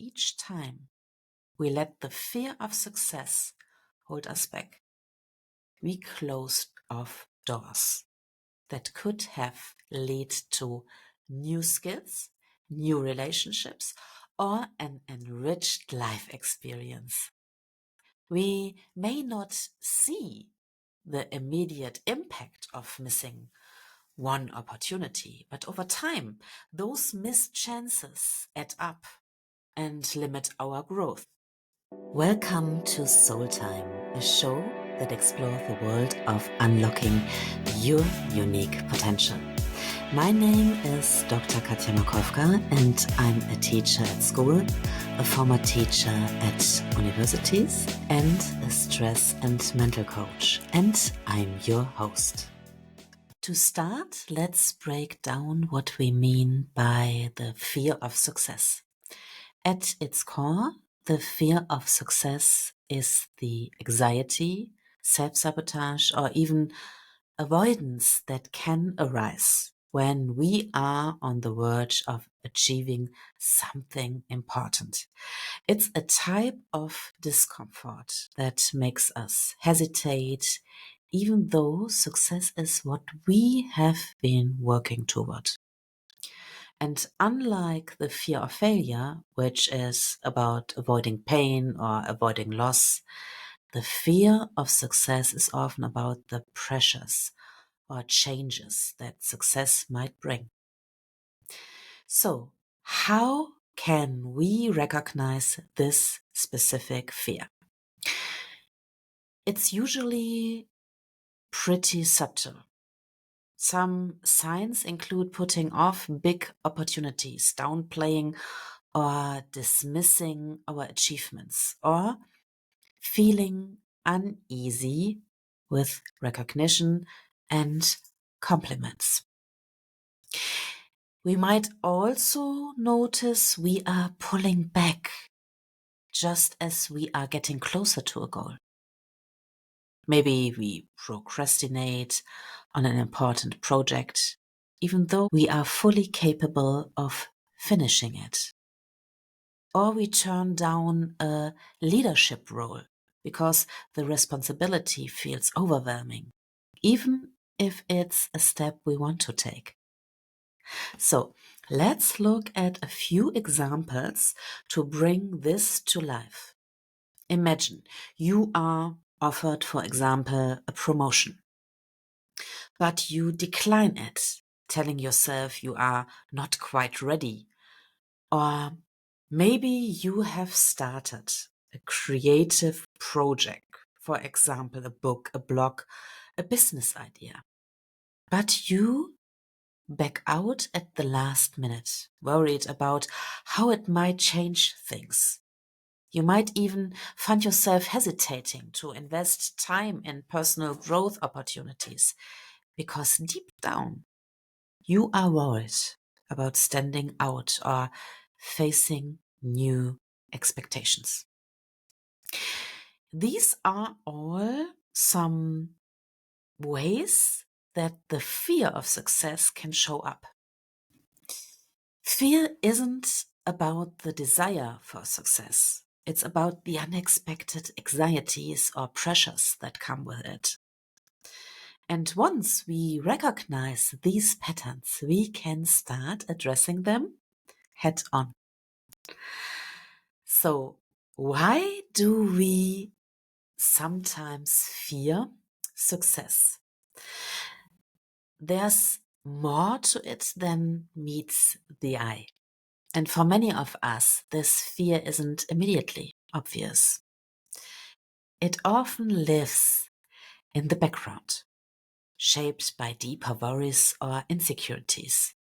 each time we let the fear of success hold us back, we closed off doors that could have led to new skills, new relationships, or an enriched life experience. We may not see the immediate impact of missing one opportunity, but over time, those missed chances add up and limit our growth. Welcome to Soul Time, a show that explores the world of unlocking your unique potential. My name is Dr. Katja Markowka, and I'm a teacher at school, a former teacher at universities, and a stress and mental coach. And I'm your host. To start, let's break down what we mean by the fear of success. At its core, the fear of success is the anxiety, self-sabotage, or even avoidance that can arise when we are on the verge of achieving something important. It's a type of discomfort that makes us hesitate, even though success is what we have been working toward. And unlike the fear of failure, which is about avoiding pain or avoiding loss, the fear of success is often about the pressures or changes that success might bring. So, how can we recognize this specific fear? It's usually pretty subtle. Some signs include putting off big opportunities, downplaying or dismissing our achievements, or feeling uneasy with recognition and compliments. We might also notice we are pulling back just as we are getting closer to a goal. Maybe we procrastinate on an important project, even though we are fully capable of finishing it. Or we turn down a leadership role because the responsibility feels overwhelming, even if it's a step we want to take. So let's look at a few examples to bring this to life. Imagine you are offered, for example, a promotion, but you decline it, telling yourself you are not quite ready. Or maybe you have started a creative project, for example, a book, a blog, a business idea, but you back out at the last minute, worried about how it might change things. You might even find yourself hesitating to invest time in personal growth opportunities because deep down you are worried about standing out or facing new expectations. These are all some ways that the fear of success can show up. Fear isn't about the desire for success. It's about the unexpected anxieties or pressures that come with it. And once we recognize these patterns, we can start addressing them head on. So, why do we sometimes fear success? There's more to it than meets the eye. And for many of us, this fear isn't immediately obvious. It often lives in the background, shaped by deeper worries or insecurities.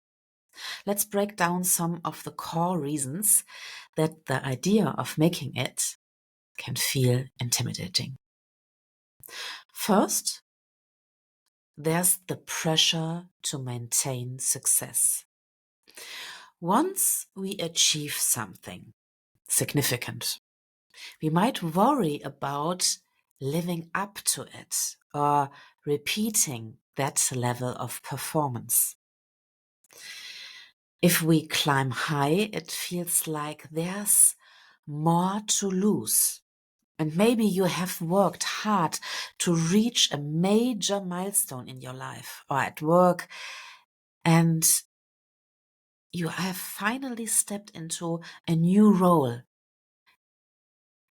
Let's break down some of the core reasons that the idea of making it can feel intimidating. First, there's the pressure to maintain success. Once we achieve something significant, we might worry about living up to it or repeating that level of performance. If we climb high, it feels like there's more to lose. And maybe you have worked hard to reach a major milestone in your life or at work, and you have finally stepped into a new role.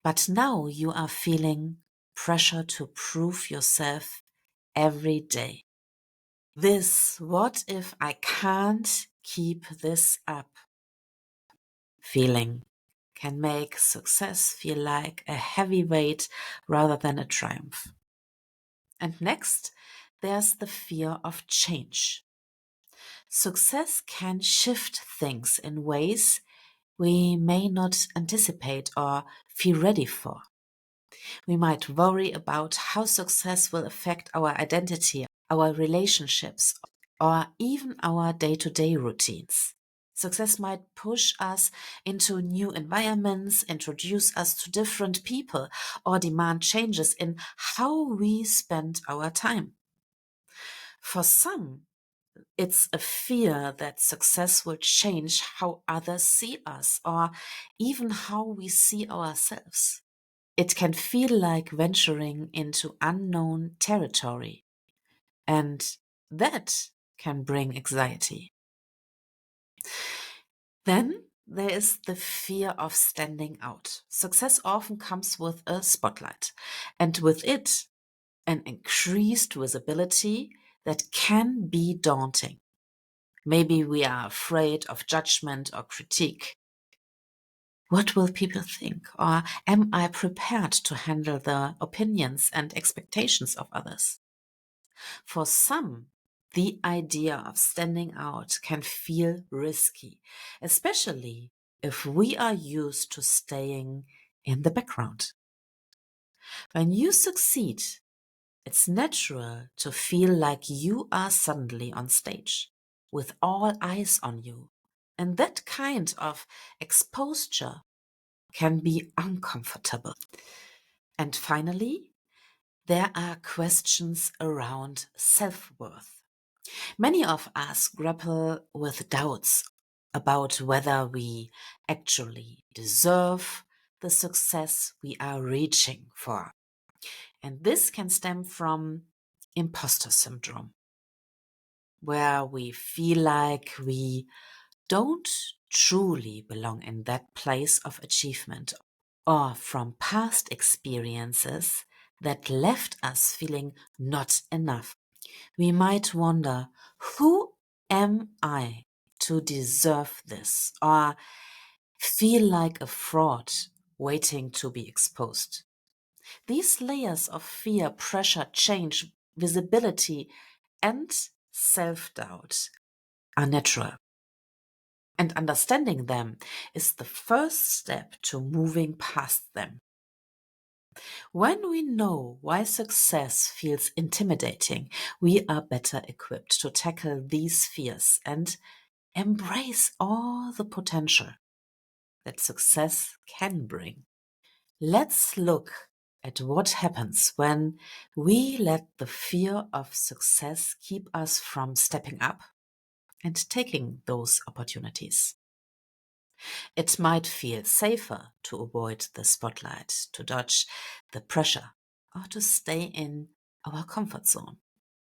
But now you are feeling pressure to prove yourself every day. What if I can't keep this up? Feeling can make success feel like a heavy weight rather than a triumph. And next, there's the fear of change. Success can shift things in ways we may not anticipate or feel ready for. We might worry about how success will affect our identity, our relationships, or even our day-to-day routines. Success might push us into new environments, introduce us to different people, or demand changes in how we spend our time. For some, it's a fear that success will change how others see us or even how we see ourselves. It can feel like venturing into unknown territory, and that can bring anxiety. Then there is the fear of standing out. Success often comes with a spotlight, and with it, an increased visibility that can be daunting. Maybe we are afraid of judgment or critique. What will people think? Or am I prepared to handle the opinions and expectations of others? For some, the idea of standing out can feel risky, especially if we are used to staying in the background. When you succeed, it's natural to feel like you are suddenly on stage with all eyes on you. And that kind of exposure can be uncomfortable. And finally, there are questions around self-worth. Many of us grapple with doubts about whether we actually deserve the success we are reaching for. And this can stem from imposter syndrome, where we feel like we don't truly belong in that place of achievement, or from past experiences that left us feeling not enough. We might wonder, who am I to deserve this? Or feel like a fraud waiting to be exposed. These layers of fear, pressure, change, visibility, and self-doubt are natural. And understanding them is the first step to moving past them. When we know why success feels intimidating, we are better equipped to tackle these fears and embrace all the potential that success can bring. Let's look at what happens when we let the fear of success keep us from stepping up and taking those opportunities. It might feel safer to avoid the spotlight, to dodge the pressure, or to stay in our comfort zone.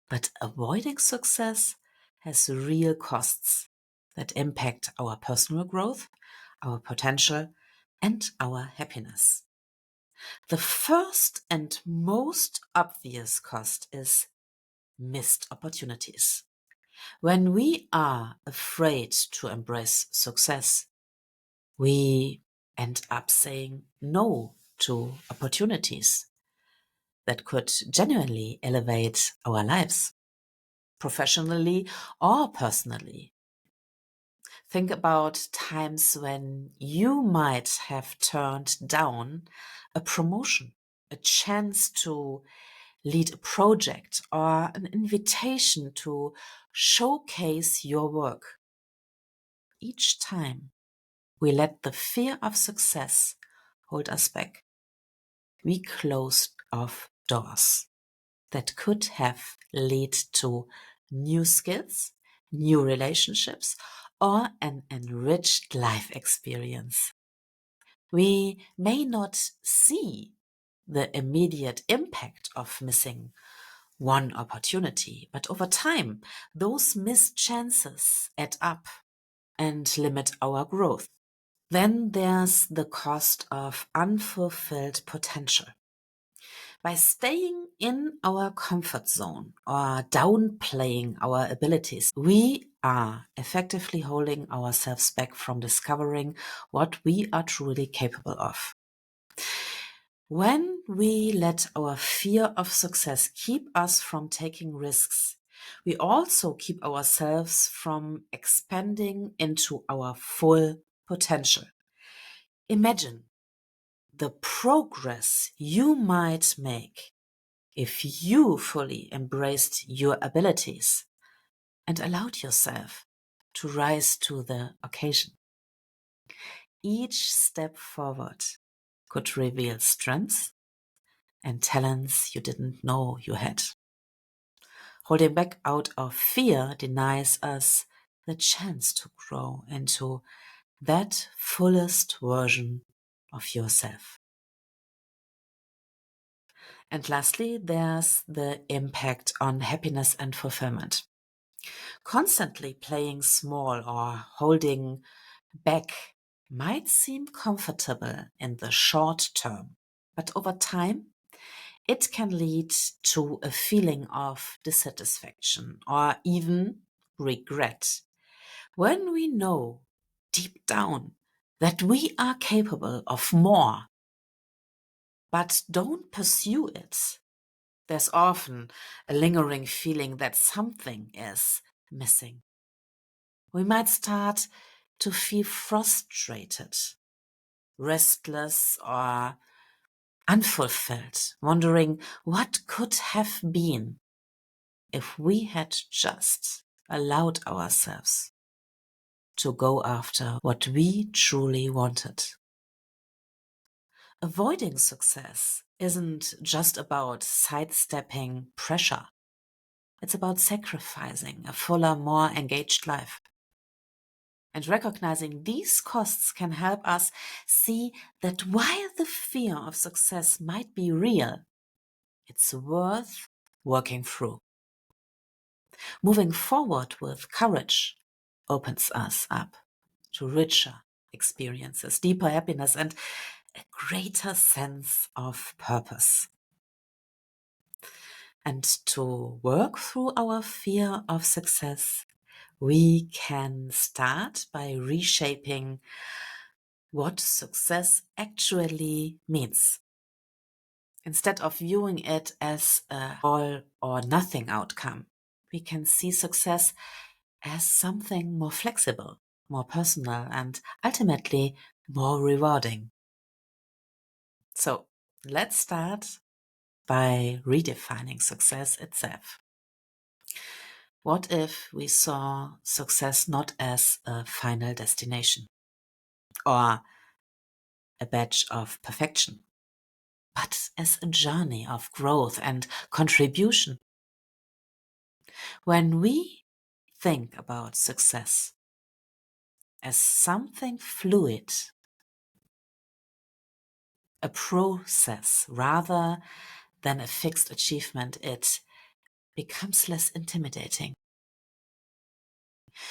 But avoiding success has real costs that impact our personal growth, our potential, and our happiness. The first and most obvious cost is missed opportunities. When we are afraid to embrace success, we end up saying no to opportunities that could genuinely elevate our lives, professionally or personally. Think about times when you might have turned down a promotion, a chance to lead a project, or an invitation to showcase your work. Each time we let the fear of success hold us back, we closed off doors that could have led to new skills, new relationships, or an enriched life experience. We may not see the immediate impact of missing one opportunity, but over time, those missed chances add up and limit our growth. Then there's the cost of unfulfilled potential. By staying in our comfort zone or downplaying our abilities, we are effectively holding ourselves back from discovering what we are truly capable of. When we let our fear of success keep us from taking risks, we also keep ourselves from expanding into our full potential. Imagine the progress you might make if you fully embraced your abilities and allowed yourself to rise to the occasion. Each step forward could reveal strengths and talents you didn't know you had. Holding back out of fear denies us the chance to grow into that fullest version of yourself. And lastly, there's the impact on happiness and fulfillment. Constantly playing small or holding back might seem comfortable in the short term, but over time, it can lead to a feeling of dissatisfaction or even regret. When we know deep down that we are capable of more, but don't pursue it, there's often a lingering feeling that something is missing. We might start to feel frustrated, restless, or unfulfilled, wondering what could have been if we had just allowed ourselves to go after what we truly wanted. Avoiding success isn't just about sidestepping pressure. It's about sacrificing a fuller, more engaged life. And recognizing these costs can help us see that while the fear of success might be real, it's worth working through. Moving forward with courage opens us up to richer experiences, deeper happiness, and a greater sense of purpose. And to work through our fear of success, we can start by reshaping what success actually means. Instead of viewing it as a all or nothing outcome, we can see success as something more flexible, more personal, and ultimately more rewarding. So let's start by redefining success itself. What if we saw success not as a final destination or a badge of perfection, but as a journey of growth and contribution? When we think about success as something fluid, a process rather than a fixed achievement, it becomes less intimidating.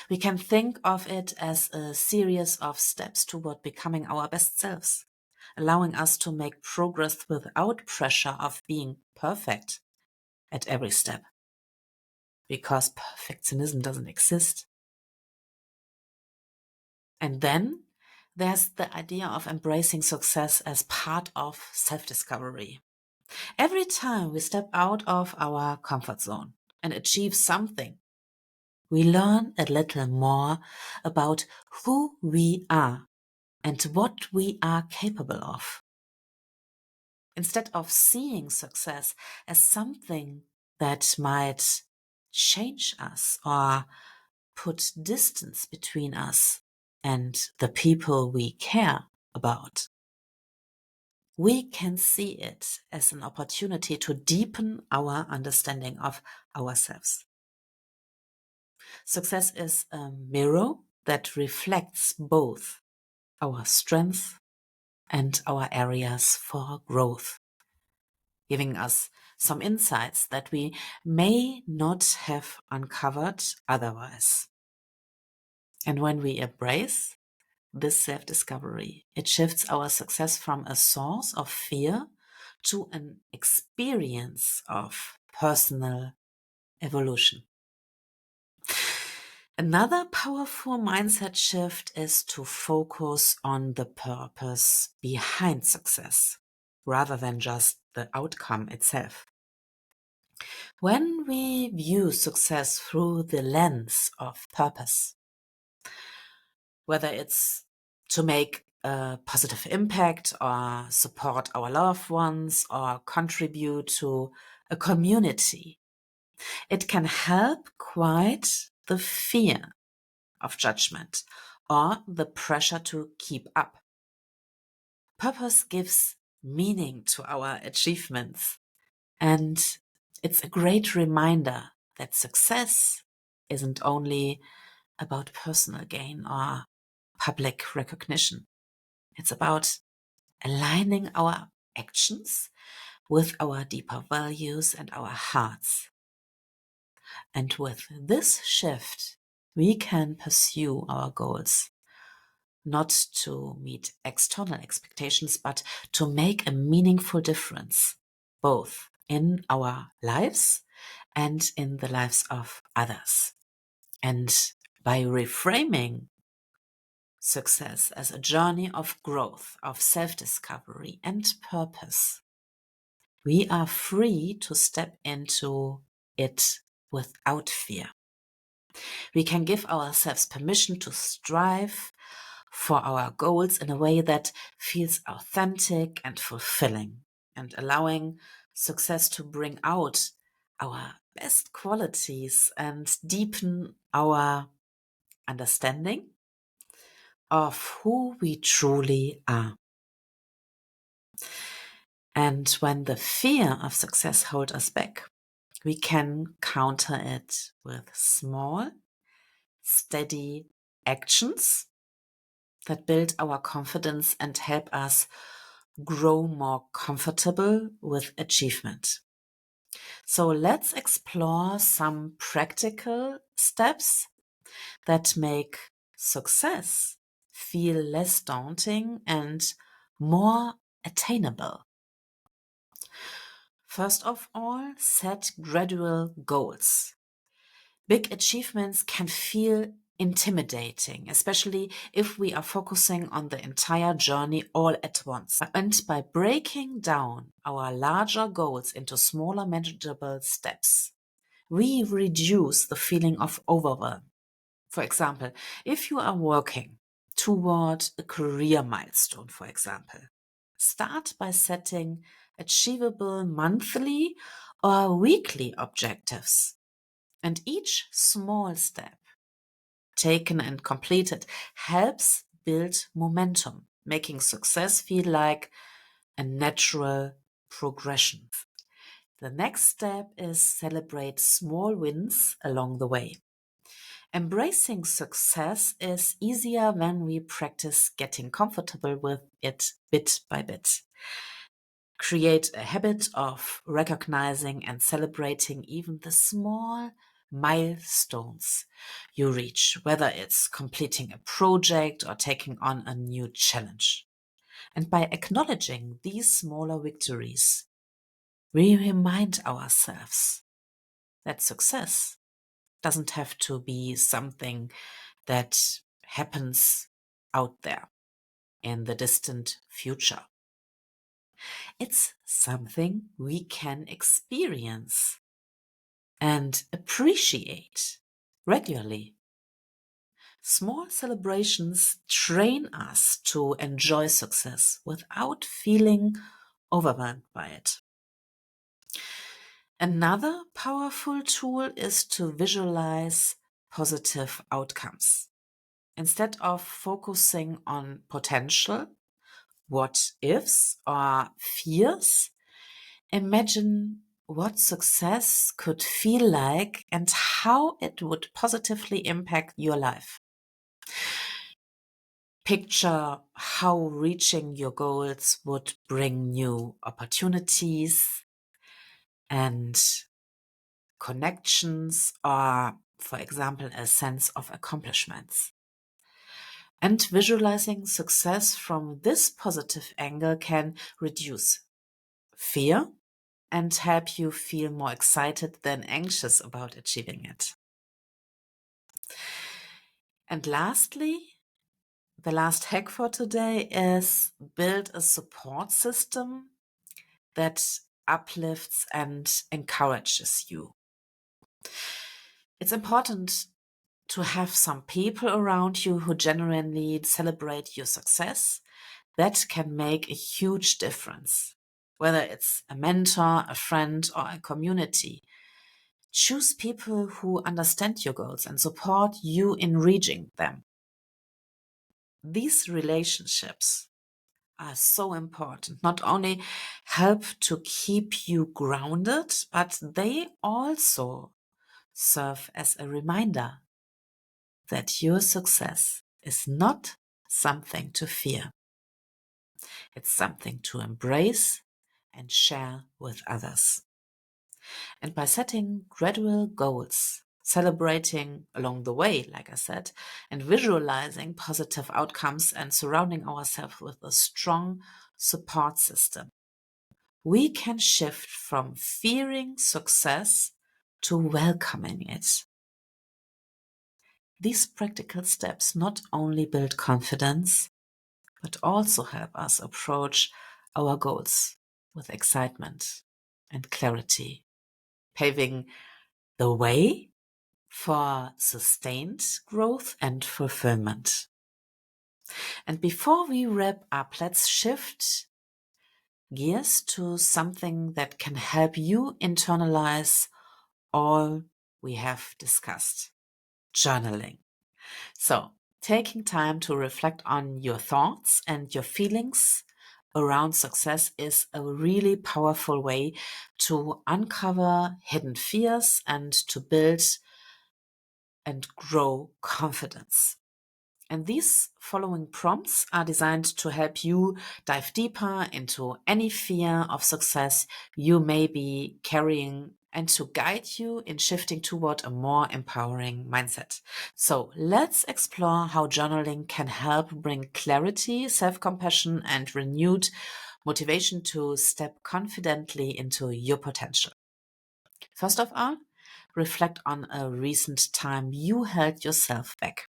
We can think of it as a series of steps toward becoming our best selves, allowing us to make progress without pressure of being perfect at every step. Because perfectionism doesn't exist. And then there's the idea of embracing success as part of self-discovery. Every time we step out of our comfort zone and achieve something, we learn a little more about who we are and what we are capable of. Instead of seeing success as something that might change us or put distance between us and the people we care about, we can see it as an opportunity to deepen our understanding of ourselves. Success is a mirror that reflects both our strengths and our areas for growth, giving us some insights that we may not have uncovered otherwise. And when we embrace this self-discovery, it shifts our success from a source of fear to an experience of personal evolution. Another powerful mindset shift is to focus on the purpose behind success rather than just the outcome itself. When we view success through the lens of purpose, whether it's to make a positive impact or support our loved ones or contribute to a community, it can help quiet the fear of judgment or the pressure to keep up. Purpose gives meaning to our achievements, and it's a great reminder that success isn't only about personal gain or public recognition. It's about aligning our actions with our deeper values and our hearts. And with this shift, we can pursue our goals, not to meet external expectations, but to make a meaningful difference, both in our lives and in the lives of others. And by reframing success as a journey of growth, of self-discovery and purpose, we are free to step into it without fear. We can give ourselves permission to strive for our goals in a way that feels authentic and fulfilling, and allowing success to bring out our best qualities and deepen our understanding of who we truly are. And when the fear of success holds us back, we can counter it with small, steady actions that build our confidence and help us grow more comfortable with achievement. So let's explore some practical steps that make success feel less daunting and more attainable. First of all, set gradual goals. Big achievements can feel intimidating, especially if we are focusing on the entire journey all at once. And by breaking down our larger goals into smaller, manageable steps, we reduce the feeling of overwhelm. For example, if you are working toward a career milestone, for example, start by setting achievable monthly or weekly objectives. And each small step taken and completed helps build momentum, making success feel like a natural progression. The next step is celebrate small wins along the way. Embracing success is easier when we practice getting comfortable with it bit by bit. Create a habit of recognizing and celebrating even the small milestones you reach, whether it's completing a project or taking on a new challenge. And by acknowledging these smaller victories, we remind ourselves that success doesn't have to be something that happens out there in the distant future. It's something we can experience and appreciate regularly. Small celebrations train us to enjoy success without feeling overwhelmed by it. Another powerful tool is to visualize positive outcomes. Instead of focusing on potential, what ifs, or fears, imagine what success could feel like and how it would positively impact your life. Picture how reaching your goals would bring new opportunities and connections, or, for example, a sense of accomplishments. And visualizing success from this positive angle can reduce fear and help you feel more excited than anxious about achieving it. And lastly, the last hack for today is build a support system that uplifts and encourages you. It's important to have some people around you who genuinely celebrate your success. That can make a huge difference. Whether it's a mentor, a friend, or a community, choose people who understand your goals and support you in reaching them. These relationships are so important. Not only help to keep you grounded, but they also serve as a reminder that your success is not something to fear. It's something to embrace and share with others. And by setting gradual goals, celebrating along the way, like I said, and visualizing positive outcomes and surrounding ourselves with a strong support system, we can shift from fearing success to welcoming it. These practical steps not only build confidence, but also help us approach our goals with excitement and clarity, paving the way for sustained growth and fulfillment. And before we wrap up, let's shift gears to something that can help you internalize all we have discussed: journaling. So, taking time to reflect on your thoughts and your feelings around success is a really powerful way to uncover hidden fears and to build and grow confidence. And these following prompts are designed to help you dive deeper into any fear of success you may be carrying and to guide you in shifting toward a more empowering mindset. So let's explore how journaling can help bring clarity, self-compassion, and renewed motivation to step confidently into your potential. First of all, reflect on a recent time you held yourself back.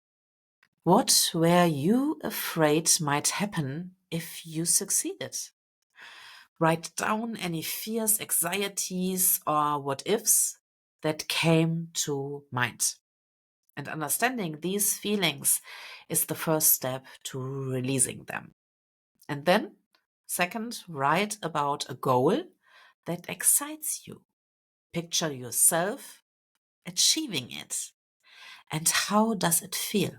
What were you afraid might happen if you succeeded? Write down any fears, anxieties, or what ifs that came to mind. And understanding these feelings is the first step to releasing them. And then, second, write about a goal that excites you. Picture yourself achieving it. And how does it feel?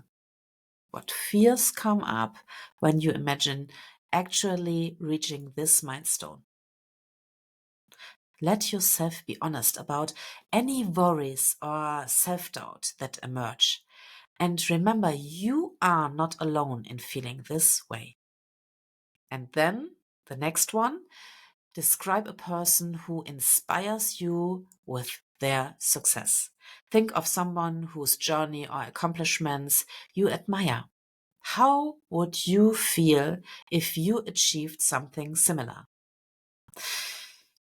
What fears come up when you imagine actually reaching this milestone? Let yourself be honest about any worries or self-doubt that emerge. And remember, you are not alone in feeling this way. And then the next one, describe a person who inspires you with their success. Think of someone whose journey or accomplishments you admire. How would you feel if you achieved something similar?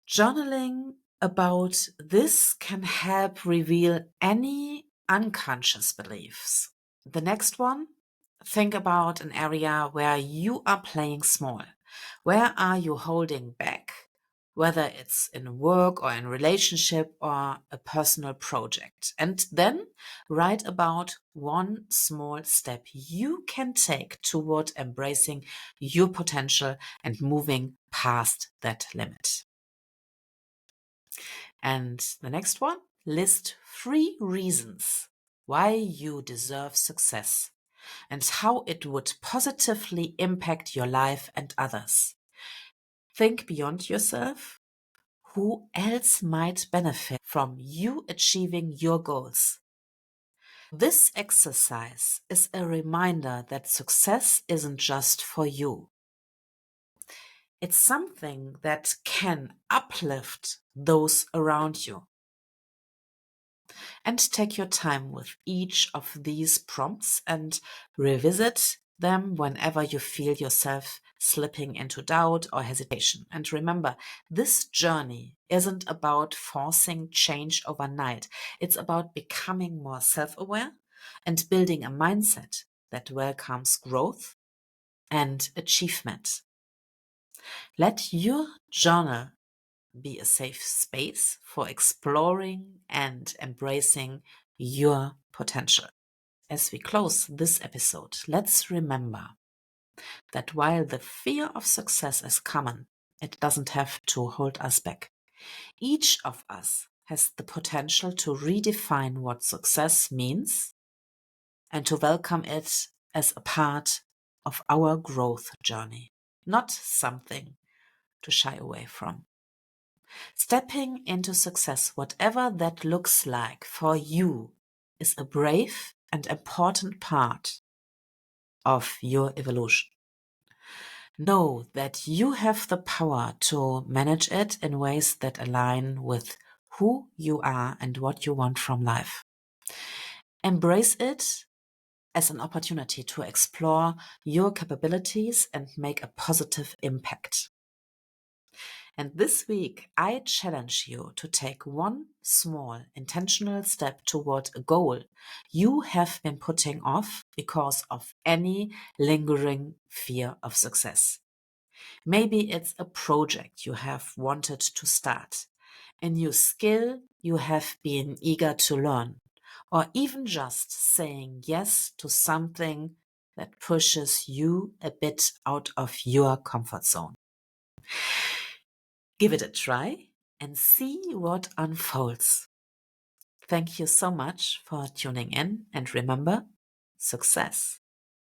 Journaling about this can help reveal any unconscious beliefs. The next one, think about an area where you are playing small. Where are you holding back? Whether it's in work or in relationship or a personal project. And then write about one small step you can take toward embracing your potential and moving past that limit. And the next one, list 3 reasons why you deserve success and how it would positively impact your life and others. Think beyond yourself. Who else might benefit from you achieving your goals? This exercise is a reminder that success isn't just for you. It's something that can uplift those around you. And take your time with each of these prompts and revisit them whenever you feel yourself slipping into doubt or hesitation. And remember, this journey isn't about forcing change overnight. It's about becoming more self-aware and building a mindset that welcomes growth and achievement. Let your journal be a safe space for exploring and embracing your potential. As we close this episode, let's remember that while the fear of success is common, it doesn't have to hold us back. Each of us has the potential to redefine what success means and to welcome it as a part of our growth journey, not something to shy away from. Stepping into success, whatever that looks like for you, is a brave and important part of your evolution. Know that you have the power to manage it in ways that align with who you are and what you want from life. Embrace it as an opportunity to explore your capabilities and make a positive impact. And this week, I challenge you to take one small intentional step toward a goal you have been putting off because of any lingering fear of success. Maybe it's a project you have wanted to start, a new skill you have been eager to learn, or even just saying yes to something that pushes you a bit out of your comfort zone. Give it a try and see what unfolds. Thank you so much for tuning in, and remember, success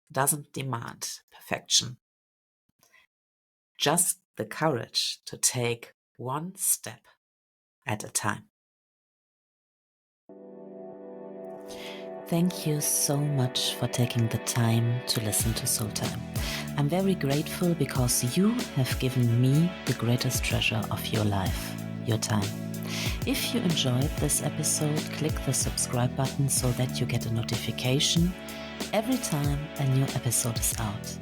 doesn't demand perfection. Just the courage to take one step at a time. Thank you so much for taking the time to listen to Soul Time. I'm very grateful because you have given me the greatest treasure of your life, your time. If you enjoyed this episode, click the subscribe button so that you get a notification every time a new episode is out.